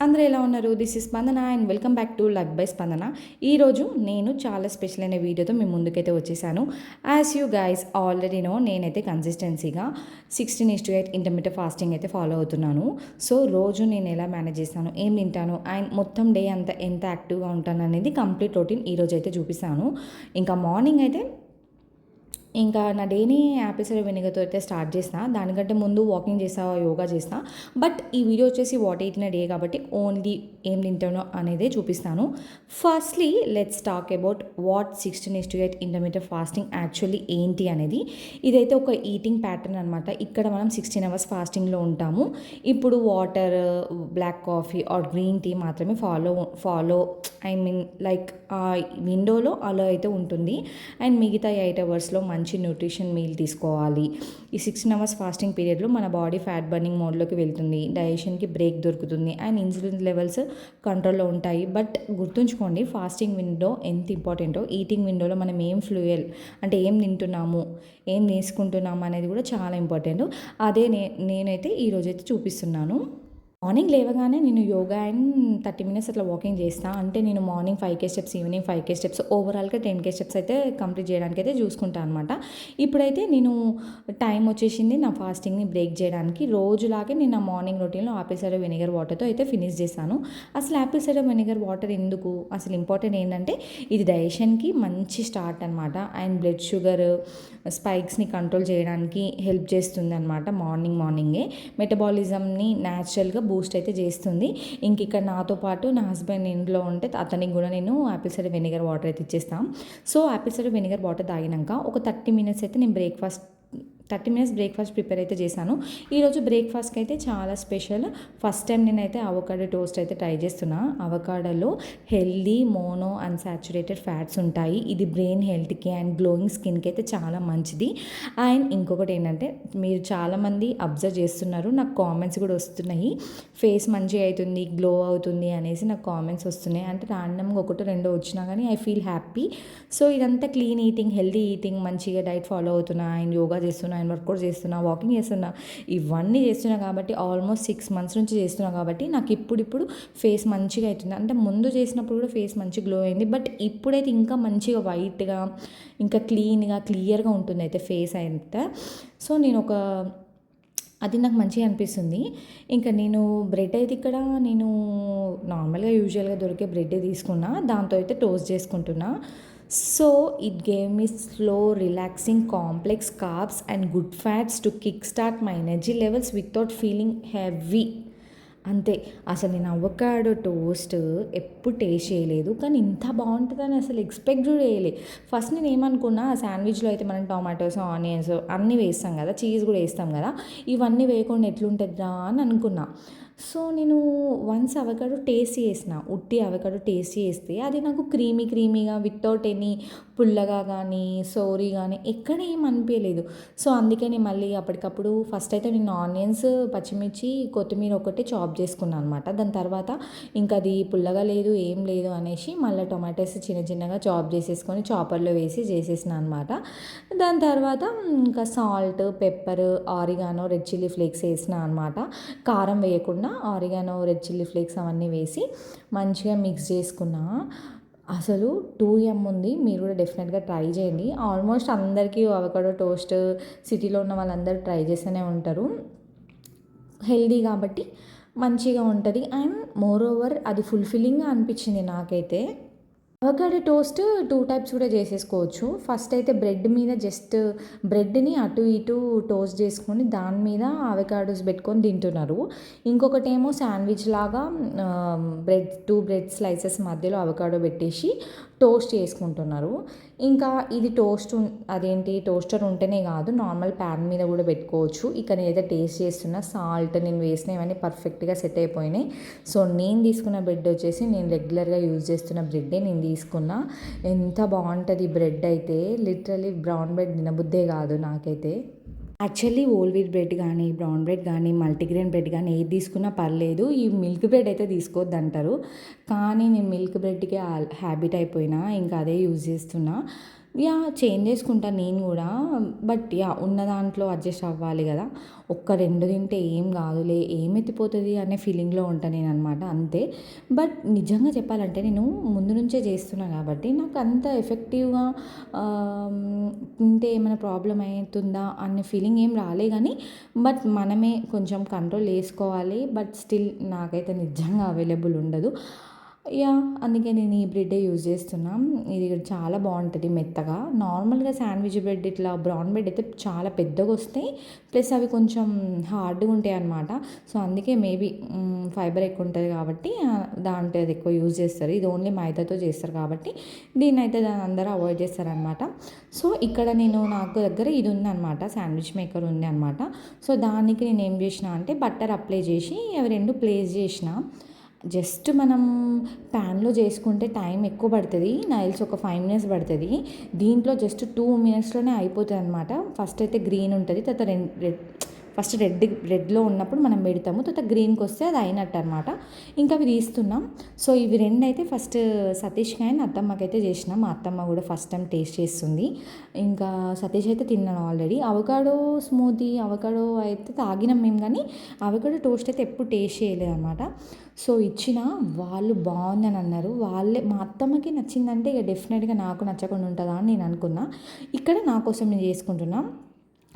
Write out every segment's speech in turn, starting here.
అందరూ ఎలా ఉన్నారు? దిస్ ఇస్ స్పందన and welcome back to life by స్పందన. ఈరోజు నేను చాలా స్పెషల్ అయిన వీడియోతో మీ ముందుకైతే వచ్చేసాను. As you guys already know, నేనైతే కన్సిస్టెన్సీగా 16:8 ఇంటర్మీడియట్ ఫాస్టింగ్ అయితే ఫాలో అవుతున్నాను. సో రోజు నేను ఎలా మేనేజ్ చేస్తాను, ఏం తింటాను అండ్ మొత్తం డే అంతా ఎంత యాక్టివ్గా ఉంటాను అనేది కంప్లీట్ రొటీన్ ఈరోజు అయితే చూపిస్తాను. ఇంకా మార్నింగ్ అయితే నా డేని యాపిల్ సైడర్ వెనిగర్‌తో అయితే స్టార్ట్ చేసిన. దానికంటే ముందు వాకింగ్ చేస్తా, యోగా చేస్తా. బట్ ఈ వీడియో వచ్చేసి what eight in a day కాబట్టి ఓన్లీ ఏం తింటానో అనేదే చూపిస్తాను. Firstly let's talk about what 16:8 intermediate fasting actually ఏంటి అనేది. ఇదైతే ఒక ఈటింగ్ ప్యాటర్న్ అనమాట. ఇక్కడ మనం 16 అవర్స్ ఫాస్టింగ్‌లో ఉంటాము. ఇప్పుడు water, black coffee or green tea మాత్రమే ఫాలో ఐ మీన్ లైక్ ఆ విండోలో అలో అయితే ఉంటుంది. అండ్ మిగతా 8 అవర్స్లో మంచి న్యూట్రిషన్ మీల్ తీసుకోవాలి. ఈ 16 అవర్స్ ఫాస్టింగ్ పీరియడ్లో మన బాడీ ఫ్యాట్ బర్నింగ్ మోడ్లోకి వెళ్తుంది, డైజెషన్కి బ్రేక్ దొరుకుతుంది అండ్ ఇన్సులిన్ లెవెల్స్ కంట్రోల్లో ఉంటాయి. బట్ గుర్తుంచుకోండి, ఫాస్టింగ్ విండో ఎంత ఇంపార్టెంటో, ఈటింగ్ విండోలో మనం ఏం ఫ్లూయల్ అంటే ఏం తింటున్నాము, ఏం తీసుకుంటున్నాము అనేది కూడా చాలా ఇంపార్టెంట్. అదే నేనైతే ఈరోజైతే చూపిస్తున్నాను. మార్నింగ్ లేవగానే నేను యోగా అండ్ 30 మినిట్స్ అట్లా వాకింగ్ చేస్తాను. అంటే నేను morning 5K steps, evening 5K steps, ఓవరాల్గా 10K స్టెప్స్ అయితే కంప్లీట్ చేయడానికి అయితే చూసుకుంటాను అనమాట. ఇప్పుడైతే నేను టైం వచ్చేసింది నా ఫాస్టింగ్ని బ్రేక్ చేయడానికి. రోజులాగే నేను నా మార్నింగ్ రొటీన్లో ఆపిల్ సైడర్ వెనిగర్ వాటర్తో అయితే ఫినిష్ చేశాను. అసలు ఆపిల్ సైడర్ వెనిగర్ వాటర్ ఎందుకు, అసలు ఇంపార్టెంట్ ఏంటంటే ఇది డైజెషన్కి మంచి స్టార్ట్ అనమాట. అండ్ బ్లడ్ షుగర్ స్పైక్స్ని కంట్రోల్ చేయడానికి హెల్ప్ చేస్తుంది అనమాట. మార్నింగే మెటబాలిజంని న్యాచురల్గా బూస్ట్ అయితే చేస్తుంది. ఇంక ఇక్కడ నాతో పాటు నా హస్బెండ్ ఇంట్లో ఉంటే అతనికి కూడా నేను యాపిల్ సైడర్ వెనిగర్ వాటర్ అయితే ఇచ్చేస్తాం. So Apple cider vinegar water తాగినాక ఒక 30 మినిట్స్ అయితే నేను 30 మినిట్స్ బ్రేక్ఫాస్ట్ ప్రిపేర్ అయితే చేశాను. ఈరోజు బ్రేక్ఫాస్ట్కి అయితే చాలా స్పెషల్. ఫస్ట్ టైం నేనైతే అవకాడో టోస్ట్ అయితే ట్రై చేస్తున్నా. అవకాడోలో హెల్దీ మోనో అన్సాచురేటెడ్ ఫ్యాట్స్ ఉంటాయి. ఇది బ్రెయిన్ హెల్త్కి అండ్ గ్లోయింగ్ స్కిన్కి అయితే చాలా మంచిది. అండ్ ఇంకొకటి ఏంటంటే, మీరు చాలామంది అబ్జర్వ్ చేస్తున్నారు, నాకు కామెంట్స్ కూడా వస్తున్నాయి, ఫేస్ మంచిగా అవుతుంది, గ్లో అవుతుంది అనేసి నాకు కామెంట్స్ వస్తున్నాయి. అంటే ర్యాండమ్గా ఒకటో రెండో వచ్చినా కానీ ఐ ఫీల్ హ్యాపీ. సో ఇదంతా క్లీన్ ఈటింగ్, హెల్దీ ఈటింగ్, మంచిగా డైట్ ఫాలో అవుతున్నా అండ్ యోగా చేస్తున్నా అండ్ వర్కౌట్ చేస్తున్నా, వాకింగ్ చేస్తున్నా, ఇవన్నీ చేస్తున్నా కాబట్టి ఆల్మోస్ట్ 6 months నుంచి చేస్తున్నా కాబట్టి నాకు ఇప్పుడు ఫేస్ మంచిగా అవుతుంది. అంటే ముందు చేసినప్పుడు కూడా ఫేస్ మంచి గ్లో అయింది, బట్ ఇప్పుడైతే ఇంకా మంచిగా వైట్గా, ఇంకా క్లియర్గా ఉంటుంది అయితే ఫేస్ అయితే. సో అది నాకు మంచిగా అనిపిస్తుంది. ఇంకా నేను బ్రెడ్ అయితే ఇక్కడ నేను నార్మల్గా యూజువల్గా దొరికే బ్రెడ్ తీసుకున్నా, దాంతో అయితే టోస్ట్ చేసుకుంటున్నా. So it gave me slow relaxing complex carbs and good fats to kick start my energy levels without feeling heavy. అంతే. అసలు నేను అవకాడో టోస్ట్ ఎప్పుడు టేస్ట్ చేయలేదు, కానీ ఇంత బాగుంటుందని అసలు ఎక్స్పెక్ట్ కూడా చేయలేదు. ఫస్ట్ నేను ఏమనుకున్నా, శాండ్విచ్లో అయితే మనం టొమాటోస్, ఆనియన్స్ అన్నీ వేస్తాం కదా, చీజ్ కూడా వేస్తాం కదా, ఇవన్నీ వేయకుండా ఎట్లుంటుందా అని అనుకున్నా. సో నేను వన్స్ అవకాడో టేస్ట్ చేసిన, ఉట్టి అవకాడో టేస్ట్ చేస్తే అది నాకు క్రీమీగా వితౌట్ ఎనీ పుల్లగా కానీ సోరీ కానీ ఎక్కడ ఏం అనిపించలేదు. సో అందుకని మళ్ళీ అప్పటికప్పుడు ఫస్ట్ అయితే నేను ఆనియన్స్, పచ్చిమిర్చి, కొత్తిమీర ఒకటి చాప్ చేసుకున్నాను అనమాట. దాని తర్వాత ఇంకా అది పుల్లగా లేదు, ఏం లేదు అనేసి మళ్ళీ టొమాటోస్ చిన్నగా చాప్ చేసేసుకొని చాపర్లో వేసి చేసేసిన అనమాట. దాని తర్వాత ఇంకా salt, pepper, oregano, red chilli flakes వేసిన అనమాట. కారం వేయకుండా ఆరిగానో, రెడ్ చిల్లీ ఫ్లేక్స్ అవన్నీ వేసి మంచిగా మిక్స్ చేసుకున్నా. అసలు 2M ఉంది. మీరు కూడా డెఫినెట్గా ట్రై చేయండి. ఆల్మోస్ట్ అందరికీ అవకాడో టోస్ట్ సిటీలో ఉన్న వాళ్ళందరూ ట్రై చేస్తూనే ఉంటారు. హెల్దీ కాబట్టి మంచిగా ఉంటుంది అండ్ మోర్ ఓవర్ అది ఫుల్ఫిల్లింగ్గా అనిపించింది నాకైతే. అవకాడో టోస్ట్ 2 టైప్స్ కూడా చేసేసుకోవచ్చు. ఫస్ట్ అయితే బ్రెడ్ మీద జస్ట్ బ్రెడ్ని అటు ఇటు టోస్ట్ చేసుకొని దాని మీద అవకాడోస్ పెట్టుకొని తింటున్నారు. ఇంకొకటేమో శాండ్విచ్ లాగా టూ బ్రెడ్ స్లైసెస్ మధ్యలో అవకాడో పెట్టేసి టోస్ట్ చేసుకుంటున్నారు. ఇంకా ఇది టోస్టర్ ఉంటేనే కాదు, నార్మల్ ప్యాన్ మీద కూడా పెట్టుకోవచ్చు. ఇక నేనైతే టేస్ట్ చేస్తున్నా, సాల్ట్ నేను వేసిన ఇవన్నీ పర్ఫెక్ట్గా సెట్ అయిపోయినాయి. సో నేను తీసుకున్న బ్రెడ్ వచ్చేసి నేను రెగ్యులర్గా యూజ్ చేస్తున్న బ్రెడ్డే నేను తీసుకున్నా. ఎంత బాగుంటుంది బ్రెడ్ అయితే, లిటరలీ బ్రౌన్ బ్రెడ్ తినబుద్దే కాదు నాకైతే. యాక్చువల్లీ హోల్ వీట్ బ్రెడ్ కానీ, బ్రౌన్ బ్రెడ్ కానీ, మల్టీగ్రెయిన్ బ్రెడ్ కానీ ఏది తీసుకున్నా పర్లేదు, ఈ మిల్క్ బ్రెడ్ అయితే తీసుకోవద్దు అంటారు. కానీ నేను మిల్క్ బ్రెడ్కి హ్యాబిట్ అయిపోయినా, ఇంకా అదే యూజ్ చేస్తున్నా. యా చేంజ్ చేసుకుంటాను నేను కూడా. బట్ యా ఉన్న దాంట్లో అడ్జస్ట్ అవ్వాలి కదా. ఒక్క 2 తింటే ఏం కాదులే, ఏం ఎత్తిపోతుంది అనే ఫీలింగ్లో ఉంటాను నేననమాట అంతే. బట్ నిజంగా చెప్పాలంటే నేను ముందు నుంచే చేస్తున్నా కాబట్టి నాకు అంత ఎఫెక్టివ్‌గా తింటే ఏమైనా ప్రాబ్లమ్ అయితుందా అనే ఫీలింగ్ ఏం రాలే కానీ, బట్ మనమే కొంచెం కంట్రోల్ చేసుకోవాలి. బట్ స్టిల్ నాకైతే నిజంగా అవైలబుల్ ఉండదు. యాహ్! అందుకే నేను ఈ బ్రెడ్డే యూజ్ చేస్తున్నా. ఇది చాలా బావుంటది మెత్తగా. నార్మల్‌గా శాండ్విచ్ బ్రెడ్ ఇట్లా బ్రౌన్ బ్రెడ్ అయితే చాలా పెద్దగొస్తాయి. ప్లస్ అవి కొంచెం హార్డ్‌గా ఉంటాయన్నమాట. సో, అందుకే మేబీ ఫైబర్ ఎక్కువ ఉంటది కాబట్టి దాంట్లోది ఎక్కువ యూజ్ చేస్తారు. ఇది ఓన్లీ మైదాతో చేస్తారు కాబట్టి దీన్నైతే అందరూ అవాయిడ్ చేస్తారనమాట. సో, ఇక్కడ నాకు దగ్గర ఇది ఉందనమాట. శాండ్విచ్ మేకర్ ఉంది అనమాట. సో, దానికి నేనేం చేసినా అంటే బటర్ అప్లై చేసి అవి 2 ప్లేస్ చేసిన. జస్ట్ మనం ప్యాన్‌లో చేసుకుంటే టైం ఎక్కువ పడతది. నాకు తెలిసి ఒక 5 మినిట్స్ పడతది. దీంట్లో జస్ట్ 2 మినిట్స్‌లోనే అయిపోతదనమాట. ఫస్ట్ అయితే గ్రీన్ ఉంటది. తర్వాత ఫస్ట్ రెడ్‌లో ఉన్నప్పుడు మనం పెడతాము. తర్వాత గ్రీన్‌కొస్తే అది అయినట్టనమాట. ఇంకా అవి తీస్తున్నాం. సో, ఇవి 2 అయితే ఫస్ట్ సతీష్‌కి అండ్ అత్తమ్మకైతే చేసినా. మా అత్తమ్మ కూడా ఫస్ట్ టైం టేస్ట్ చేస్తుంది. ఇంకా సతీష్ అయితే తిన్నాడు ఆల్రెడీ. అవకాడో స్మూతీ, అవకాడో అయితే తాగినాం మేము కానీ, అవకాడో టోస్ట్ అయితే ఎప్పుడు టేస్ట్ చేయలేదనమాట. సో, వాళ్ళు బావుందని అన్నారు. మా అత్తమ్మకి నచ్చిందంటే ఇక డెఫినెట్‌గా నాకు నచ్చకుండా ఉంటదా అని నేను అనుకున్నా. ఇక్కడ నా కోసం నేను చేసుకుంటున్నా.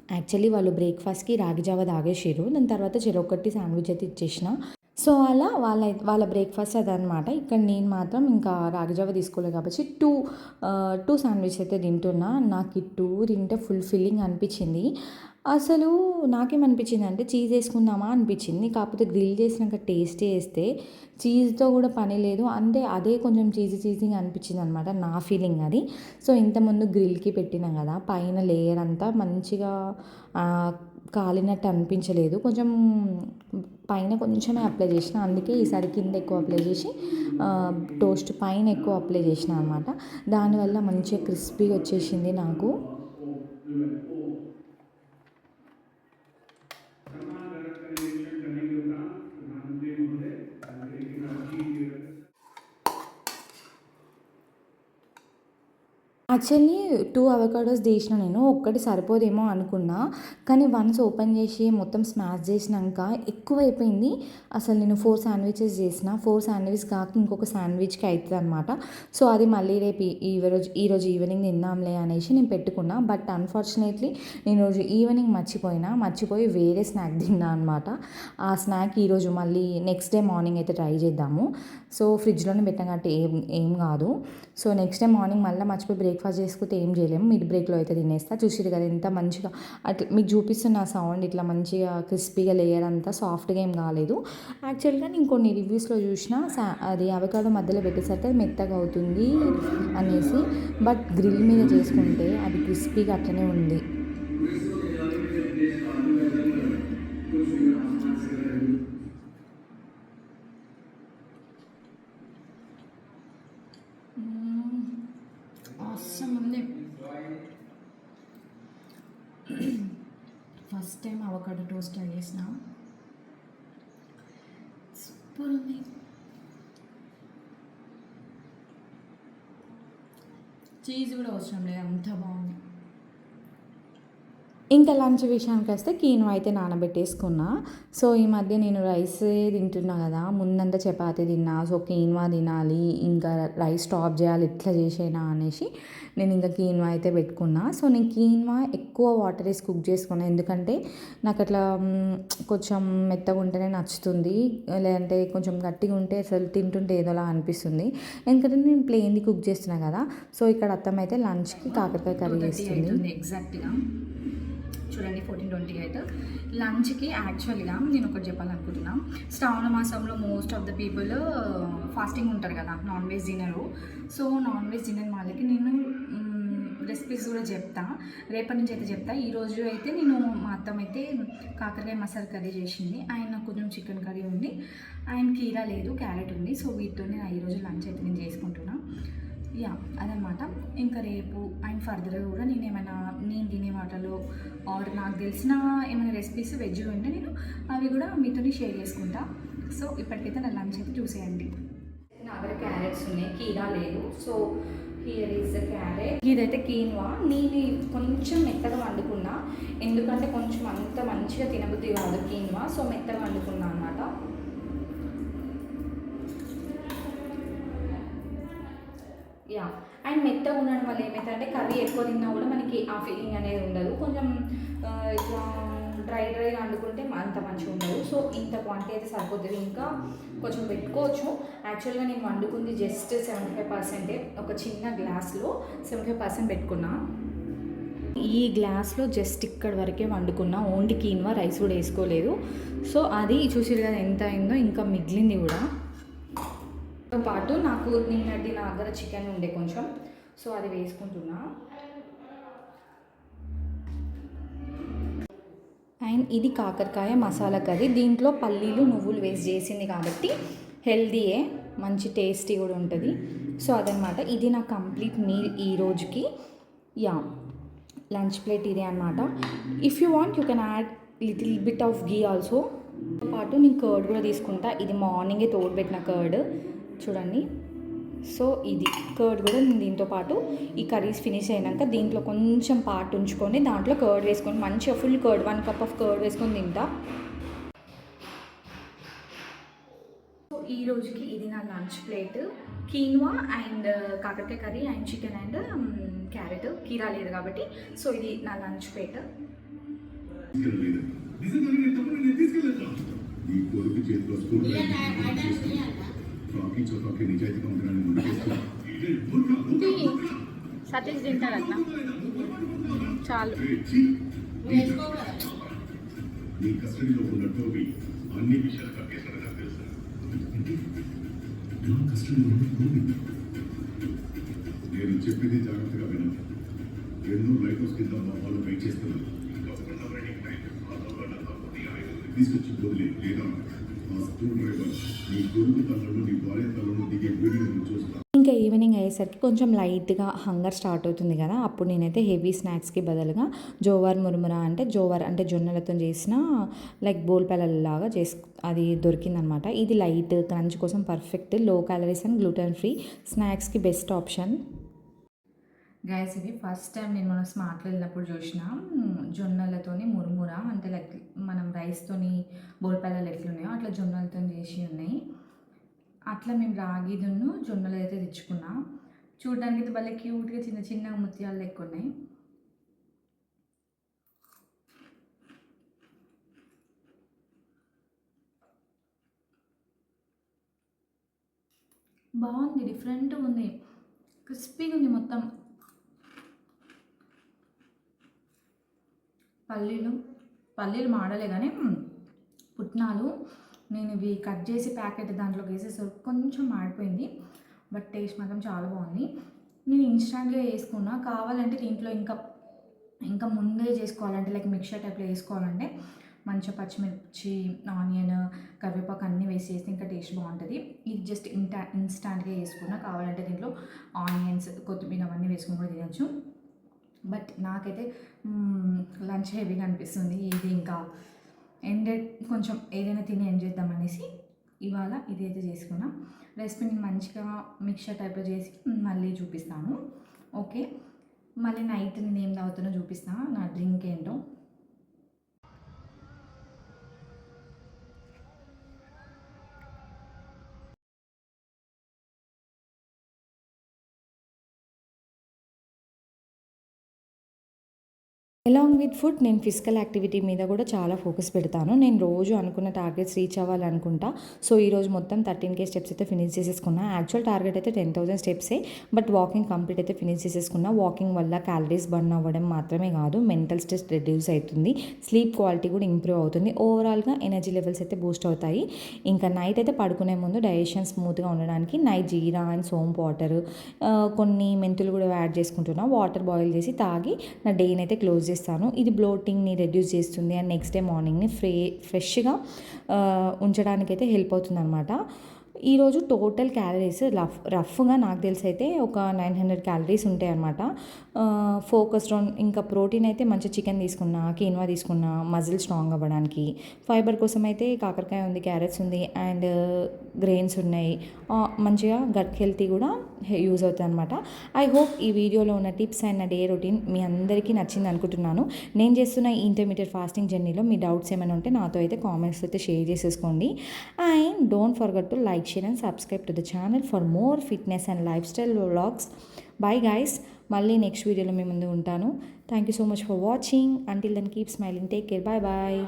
యాక్చువల్లీ వాళ్ళు బ్రేక్‌ఫాస్ట్‌కి రాగి జావ తాగేసిర్రు. దాని తర్వాత చెరొకటి శాండ్విచ్ అయితే ఇచ్చేసిన. సో, అలా వాళ్ళ బ్రేక్‌ఫాస్ట్ అదనమాట. ఇక్కడ నేను మాత్రం ఇంకా రాగి జావ తీసుకోలేదు కాబట్టి 2 శాండ్విచ్ అయితే తింటున్నా. నాకు ఈ 2 తింటే ఫుల్ ఫిల్లింగ్ అనిపించింది. అసలు నాకేమనిపించిందంటే చీజ్ ఏసుకుందామా అనిపించింది. కాకపోతే గ్రిల్ చేసినాక టేస్ట్ చేస్తే చీజ్‌తో కూడా పని లేదు. అంటే అదే కొంచెం చీజీగా అనిపించిందనమాట. నా ఫీలింగ్ అది. సో, ఇంతకుముందు గ్రిల్‌కి పెట్టినా కదా, పైన లేయర్ అంతా మంచిగా కాలినట్టు అనిపించలేదు. కొంచెం పైన కొంచెమే అప్లై చేసిన. అందుకే ఈసారి కింద ఎక్కువ అప్లై చేసి టోస్ట్ పైన ఎక్కువ అప్లై చేసిన అనమాట. దానివల్ల మంచిగా క్రిస్పీగా వచ్చేసింది నాకు. యాక్చువల్లీ 2 అవకాడోస్ తీసిన నేను. ఒక్కటి సరిపోదేమో అనుకున్నా. కానీ వన్స్ ఓపెన్ చేసి మొత్తం స్మాష్ చేసినంక ఎక్కువైపోయింది. అసలు నేను 4 శాండ్విచెస్ చేసిన. 4 శాండ్విచ్ కాక ఇంకొక శాండ్విచ్‌కి అయితదనమాట. సో, అది మళ్ళీ రేపు ఈరోజు ఈవినింగ్ తిందాంలే అనేసి నేను పెట్టుకున్నా. బట్ అన్‌ఫార్చునేట్‌లీ నేను ఈరోజు ఈవినింగ్ మర్చిపోయి వేరే స్నాక్ తిన్నా అనమాట. ఆ స్నాక్ ఈరోజు మళ్ళీ నెక్స్ట్ డే మార్నింగ్ అయితే ట్రై చేద్దాము. సో, ఫ్రిడ్జ్‌లోనే పెట్టాం కాబట్టి ఏం కాదు. సో, నెక్స్ట్ డే మార్నింగ్ మళ్ళీ మర్చిపోయి బ్రేక్‌ఫాస్ట్ చేసుకుంటే ఏం చేయలేము. మిడ్ బ్రేక్‌లో అయితే తినేస్తా. చూసిర్రు కదా ఎంత మంచిగా అట్లా మీకు చూపిస్తున్న సౌండ్ ఇట్లా మంచిగా క్రిస్పీగా లేయర్ అంతా సాఫ్ట్‌గా ఏం కాలేదు. యాక్చువల్‌గా నేను కొన్ని రివ్యూస్‌లో చూసిన అది అవకాడో మధ్యలో పెట్టేసరికి అది మెత్తగా అవుతుంది అనేసి. బట్ గ్రిల్ మీద చేసుకుంటే అది క్రిస్పీగా అట్లనే ఉంది. ఆసమ్ ఉంది. First time avocado toast try చేసిన. సూపర్ ఉంది. చీజ్ కూడా అవసరం లేదు, అంత బాగుంది. ఇంకా లంచ్ విషయానికి వస్తే కీనో అయితే నానబెట్టేసుకున్నా. సో, ఈ మధ్య నేను రైసే తింటున్నా కదా, ముందంతా చపాతీ తిన్నా. సో, కీన్వా తినాలి, ఇంకా రైస్ స్టాప్ చేయాలి, ఎట్లా చేసేనా అనేసి నేను ఇంకా కీన్వా అయితే పెట్టుకున్నా. సో, నేను కీన్వా ఎక్కువ వాటర్ వేసి కుక్ చేసుకున్నా. ఎందుకంటే నాకు అట్లా కొంచెం మెత్తగా ఉంటేనే నచ్చుతుంది. లేదంటే కొంచెం గట్టిగా ఉంటే అసలు తింటుంటే ఏదోలా అనిపిస్తుంది. ఎందుకంటే నేను ప్లెయిన్ది కుక్ చేస్తున్నా కదా. సో, ఇక్కడ అత్తమ్మ అయితే లంచ్కి కాకరకాయ కర్రీ చేస్తుంది. ఎగ్జాక్ట్గా చూడండి 14:28. లంచ్కి యాక్చువల్గా నేను ఒకటి చెప్పాలనుకుంటున్నా. శ్రావణ మాసంలో most of the people fasting ఉంటారు కదా, నాన్ వెజ్ తినరు. సో, నాన్ వెజ్ తినని వాళ్ళకి నేను రెసిపీస్ కూడా చెప్తా. రేపటి నుంచి అయితే చెప్తా. ఈరోజు అయితే మా అత్తమ్మ అయితే కాకరకాయ మసాలా కర్రీ చేసింది. ఆయన కొంచెం చికెన్ కర్రీ ఉంది, ఆయన కీరా లేదు, క్యారెట్ ఉంది. సో, వీటితోనే ఈరోజు లంచ్ అయితే నేను చేసుకుంటున్నా. యా అదనమాట. ఇంకా రేపు అండ్ ఫర్దర్గా కూడా నేను తినే వాటిలో ఆర్ నాకు తెలిసిన ఏమైనా రెసిపీస్ వెజ్ ఉంటే నేను అవి కూడా మీతో షేర్ చేసుకుంటా. సో, ఇప్పటికైతే నా లంచ్ అయితే చూసేయండి. దగ్గర క్యారెట్స్ ఉన్నాయి, కీరా లేదు. So here is the carrot. ఇదైతే కీన్వా. నేను కొంచెం మెత్తగా వండుకున్నా, ఎందుకంటే కొంచెం అంత మంచిగా తినబుద్ధి కాదు కీన్వా. సో మెత్తగా వండుకున్నా అనమాట. యా, అండ్ మెత్తగా ఉండడం వల్ల ఏమవుతుందంటే కర్రీ ఎక్కువ తిన్నా కూడా మనకి ఆ ఫీలింగ్ అనేది ఉండదు. కొంచెం ఇట్లా డ్రైగా వండుకుంటే అంత మంచిగా ఉండదు. సో ఇంత క్వాంటిటీ అయితే సరిపోతుంది, ఇంకా కొంచెం పెట్టుకోవచ్చు. యాక్చువల్గా నేను వండుకుంది జస్ట్ 75%, ఒక చిన్న గ్లాస్లో 75% పెట్టుకున్నా. ఈ గ్లాస్లో జస్ట్ ఇక్కడ వరకే వండుకున్నా, ఓన్లీ కీన్వా, రైస్ కూడా వేసుకోలేదు. సో అది చూసారు కదా ఎంత అయిందో, ఇంకా మిగిలింది కూడా. పాటు నాకు నిన్నటి నా దగ్గర చికెన్ ఉండే కొంచెం, సో అది వేసుకుంటున్నా. అండ్ ఇది కాకరకాయ మసాలా కర్రీ. దీంట్లో పల్లీలు నువ్వులు వేసి చేసింది కాబట్టి హెల్దీయే, మంచి టేస్టీ కూడా ఉంటుంది. సో అదనమాట, ఇది నా కంప్లీట్ మీల్ ఈ రోజుకి. యా, లంచ్ ప్లేట్ ఇదే అనమాట. If you want you can add little bit of ghee also. పాటు నేను కర్డ్ కూడా తీసుకుంటా. ఇది మార్నింగే తోడుపెట్టిన కర్డ్ చూడండి. సో ఇది కర్డ్ కూడా నేను దీంతో పాటు ఈ కర్రీస్ ఫినిష్ అయినాక దీంట్లో కొంచెం పార్ట్ ఉంచుకొని దాంట్లో కర్డ్ వేసుకొని మంచిగా full curd 1 cup of curd వేసుకొని తింటా. సో ఈ రోజుకి ఇది నా లంచ్ ప్లేట్. కీన్వా అండ్ కాకరకాయ curry and chicken and carrot, కీరా లేదు కాబట్టి. సో ఇది నా లంచ్ ప్లేట్. సతీష్ తింటారు అట్లా చాలు. నేను చెప్పేది జాగ్రత్తగా వినండి. ఎన్నో లైట్ హౌస్ కింద మా వాళ్ళు వెయిట్ చేస్తున్నారు. తీసుకొచ్చి వదిలే, లేదా ఆ స్క్రూ డ్రైవర్ నీ గొడుగు తలలో నీ భార్య తలలో దిగే వీడియోని చూస్తా. ఇంకా ఈవినింగ్ అయ్యేసరికి కొంచెం లైట్గా హంగర్ స్టార్ట్ అవుతుంది కదా, అప్పుడు నేనైతే హెవీ స్నాక్స్కి బదులుగా జోవర్ మురుమురా అంటే జొన్నలతో చేసిన లైక్ బోల్పల్లలాగా అది దొరికిందనమాట. ఇది లైట్ క్రంచ్ కోసం perfect, low calories and gluten free స్నాక్స్కి బెస్ట్ ఆప్షన్. గైస్, ఇది ఫస్ట్ టైం నేను మనం స్మార్ట్లో వెళ్ళినప్పుడు చూసిన జొన్నలతోని మురుమురా అంటే లైక్ మనం రైస్తోని బోల్పల్లలు ఎట్లున్నాయో అట్లా జొన్నలతో చేసి ఉన్నాయి. అట్లా మేము రాగిదును జొన్నలు అయితే తెచ్చుకున్నాం. చూడడానికి అయితే భలే క్యూట్గా చిన్న చిన్న ముత్యాలు లెక్క ఉన్నాయి. బాగుంది, డిఫరెంట్గా ఉంది, క్రిస్పీగా ఉంది మొత్తం. పల్లీలు మాడలే కానీ పుట్నాలు నేను ఇవి కట్ చేసి ప్యాకెట్ దాంట్లోకి వేసేసరికి కొంచెం మాడిపోయింది, బట్ టేస్ట్ మాత్రం చాలా బాగుంది. నేను ఇన్స్టాంట్గా వేసుకున్నా. కావాలంటే దీంట్లో ఇంకా ముందే చేసుకోవాలంటే లైక్ మిక్చర్ టైప్లో వేసుకోవాలంటే మంచిగా పచ్చిమిర్చి, ఆనియన్, కరివేపాకు అన్నీ వేసి చేస్తే ఇంకా టేస్ట్ బాగుంటుంది. ఇది జస్ట్ ఇన్స్టాంట్గా వేసుకున్నా. కావాలంటే దీంట్లో ఆనియన్స్, కొత్తిమీర అవన్నీ వేసుకుని కూడా తినచ్చు. బట్ నాకైతే లంచ్ హెవీగా అనిపిస్తుంది. ఇది ఇంకా కొంచెం ఏదైనా తిని ఎండ్ చేద్దామనేసి ఇవాళ ఇదైతే చేసుకున్నా. రెసిపీ నేను మంచిగా మిక్చర్ టైప్లో చేసి మళ్ళీ చూపిస్తాను. ఓకే, మళ్ళీ నైట్ నేను ఏం తాగుతానో చూపిస్తాను, నా డ్రింక్ ఏంటో. అలాంగ్ విత్ ఫుడ్ నేను ఫిజికల్ యాక్టివిటీ మీద కూడా చాలా ఫోకస్ పెడతాను. నేను రోజు అనుకున్న టార్గెట్స్ రీచ్ అవ్వాలనుకుంటా. సో ఈరోజు మొత్తం 13K స్టెప్స్ అయితే ఫినిష్ చేసేసుకున్నా. యాక్చువల్ టార్గెట్ అయితే 10,000 స్టెప్సే, బట్ వాకింగ్ కంప్లీట్ అయితే ఫినిష్ చేసేసుకున్నా. వాకింగ్ వల్ల క్యాలరీస్ బర్న్ అవ్వడం మాత్రమే కాదు, మెంటల్ స్ట్రెస్ రెడ్యూస్ అవుతుంది, స్లీప్ క్వాలిటీ కూడా ఇంప్రూవ్ అవుతుంది, ఓవరాల్గా ఎనర్జీ లెవెల్స్ అయితే బూస్ట్ అవుతాయి. ఇంకా నైట్ అయితే పడుకునే ముందు డైజెషన్ స్మూత్గా ఉండడానికి నైట్ జీరా అండ్ సోంపు వాటర్, కొన్ని మెంతులు కూడా యాడ్ చేసుకుంటున్నా. వాటర్ బాయిల్ చేసి తాగి నా డేని అయితే క్లోజ్ చేస్తాను. ఇది బ్లోటింగ్ని రెడ్యూస్ చేస్తుంది అండ్ నెక్స్ట్ డే మార్నింగ్ని ఫ్రెష్గా ఉంచడానికైతే హెల్ప్ అవుతుంది అనమాట. ఈరోజు టోటల్ క్యాలరీస్ రఫ్గా నాకు తెలిసి అయితే ఒక 900 క్యాలరీస్ ఉంటాయి అన్నమాట. ఫోకస్డ్ ఆన్ ఇంకా ప్రోటీన్ అయితే మంచి చికెన్ తీసుకున్నా, కీన్వా తీసుకున్నా మజిల్ స్ట్రాంగ్ అవ్వడానికి. ఫైబర్ కోసం అయితే కాకరకాయ ఉంది, క్యారెట్స్ ఉంది అండ్ గ్రెయిన్స్ ఉన్నాయి. మంచిగా గట్ హెల్తీ కూడా యూజ్ అవుతుంది అనమాట. ఐ హోప్ ఈ వీడియోలో ఉన్న టిప్స్ అండ్ నా డే రొటీన్ మీ అందరికీ నచ్చింది అనుకుంటున్నాను. నేను చేస్తున్న ఈ ఇంటర్మీడియట్ ఫాస్టింగ్ జర్నీలో మీ డౌట్స్ ఏమైనా ఉంటే నాతో అయితే కామెంట్స్ అయితే షేర్ చేసేసుకోండి. And don't forget to like, share and subscribe to the channel for more fitness and lifestyle vlogs. Bye guys, మళ్ళీ నెక్స్ట్ వీడియోలో మీ ముందు ఉంటాను. Thank you so much for watching. Until then keep smiling, take care, bye bye.